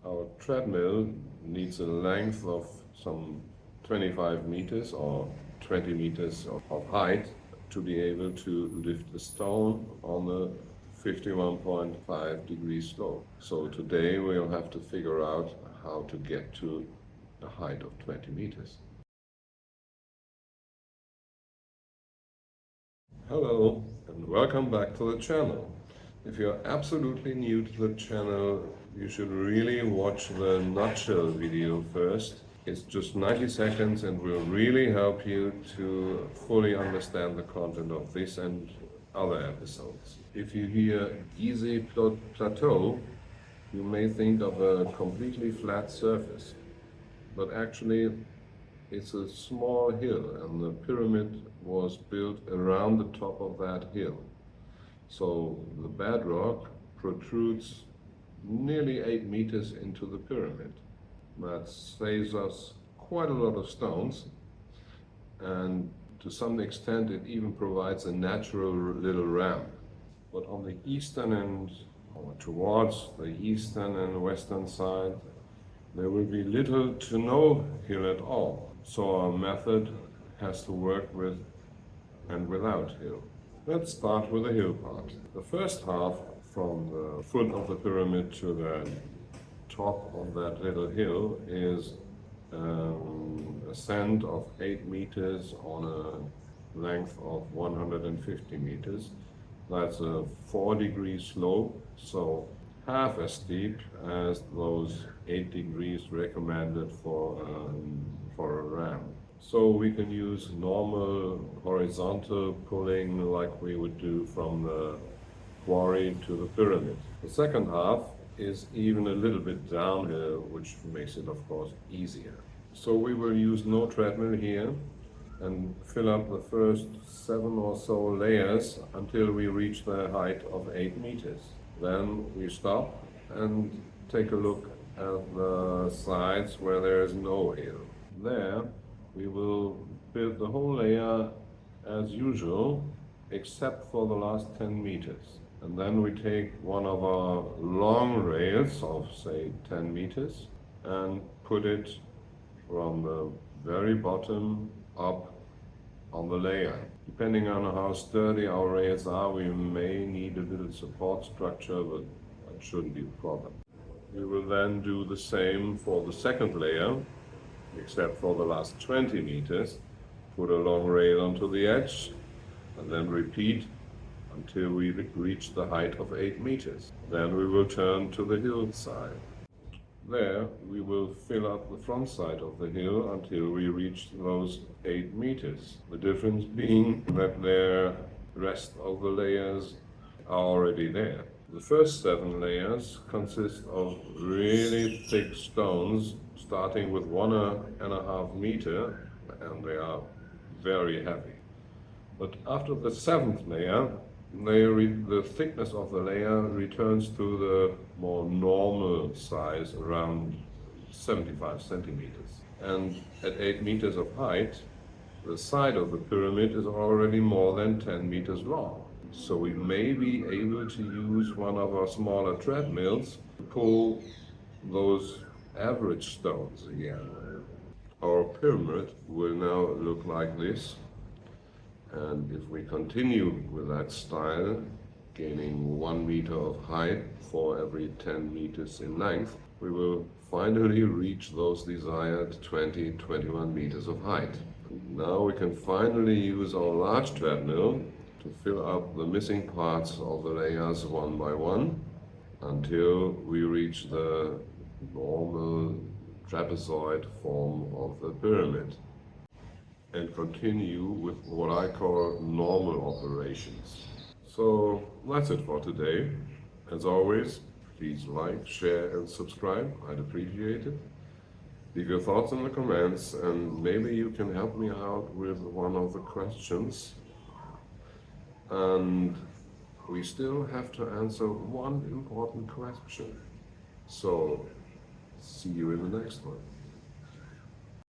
Our treadmill needs a length of some 25 meters or 20 meters of height to be able to lift a stone on a 51.5 degree slope. So today we'll have to figure out how to get to a height of 20 meters. Hello and welcome back to the channel. If you're absolutely new to the channel, you should really watch the nutshell video first. It's just 90 seconds and will really help you to fully understand the content of this and other episodes. If you hear easy plateau, you may think of a completely flat surface, but actually it's a small hill and the pyramid was built around the top of that hill. So the bedrock protrudes nearly 8 meters into the pyramid. That saves us quite a lot of stones, and to some extent it even provides a natural little ramp. But on the eastern and towards the eastern and western side, there will be little to no hill at all. So our method has to work with and without hill. Let's start with the hill part. The first half, from the foot of the pyramid to the top of that little hill, is ascent of 8 meters on a length of 150 meters. That's a 4-degree slope, so half as steep as those 8 degrees recommended for a ramp. So we can use normal horizontal pulling like we would do from the quarry to the pyramid. The second half is even a little bit downhill, which makes it of course easier. So we will use no treadmill here and fill up the first 7 or so layers until we reach the height of 8 meters. Then we stop and take a look at the sides where there is no hill. There we will build the whole layer as usual, except for the last 10 meters. And then we take one of our long rails of say 10 meters and put it from the very bottom up on the layer. Depending on how sturdy our rails are, we may need a little support structure, but that shouldn't be a problem. We will then do the same for the second layer, except for the last 20 meters, put a long rail onto the edge, and then repeat until we reach the height of 8 meters. Then we will turn to the hillside. There we will fill up the front side of the hill until we reach those 8 meters. The difference being that the rest of the layers are already there. The first 7 layers consist of really thick stones starting with 1.5 meters, and they are very heavy. But after the 7th layer, the thickness of the layer returns to the more normal size, around 75 centimeters. And at 8 meters of height, the side of the pyramid is already more than 10 meters long. So we may be able to use one of our smaller treadmills to pull those average stones again. Our pyramid will now look like this. And if we continue with that style, gaining 1 meter of height for every 10 meters in length, we will finally reach those desired 20-21 meters of height. Now we can finally use our large treadmill to fill up the missing parts of the layers one by one until we reach the normal trapezoid form of the pyramid, and continue with what I call normal operations. So that's it for today. As always, please like, share and subscribe. I'd appreciate it. Leave your thoughts in the comments and maybe you can help me out with one of the questions. And we still have to answer one important question. So see you in the next one.